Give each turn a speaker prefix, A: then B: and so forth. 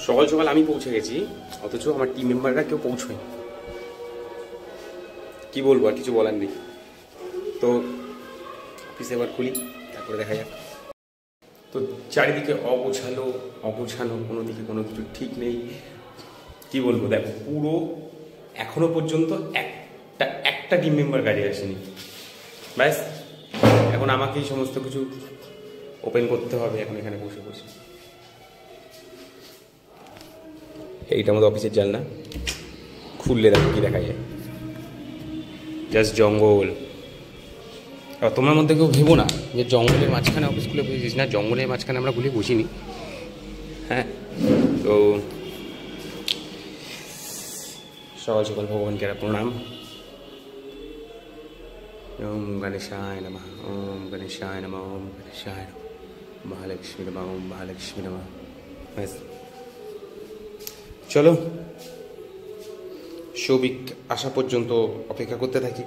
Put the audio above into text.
A: সকাল সকাল আমি পৌঁছে গেছি, অথচ আমার টিম মেম্বাররা কেউ পৌঁছয়নি। কি বলবো, আর কিছু বলার নেই। তো অফিসে এবার খুলি, তারপরে দেখা যাক। তো চারিদিকে অগোছানো, কোনো দিকে কোনো কিছু ঠিক নেই। কি বলবো, দেখো পুরো এখনো পর্যন্ত একটা টিম মেম্বার গাড়ি আসেনি। ব্যাস এখন আমাকেই সমস্ত কিছু ওপেন করতে হবে। এখন এখানে বসে বসে এইটা আমাদের অফিসের জানলা, খুললে দেখো কি দেখা যায়, জাস্ট জঙ্গল। আর তোমার মধ্যে কেউ ভেবো না যে জঙ্গলের মাঝখানে অফিস খুলে বসেছিস, না, জঙ্গলের মাঝখানে আমরা খুলে বসিনি। হ্যাঁ, তো সকাল সকাল ভগবানকে একটা প্রণাম। ওম গণেশায় নমঃ, ওম গণেশায় নমঃ, ওম গণেশায় নমঃ, মহালক্ষ্মী নমঃ, ওম মহালক্ষ্মী নমঃ। ব্যাস, চলো সৌভিক আসা পর্যন্ত অপেক্ষা করতে থাকি।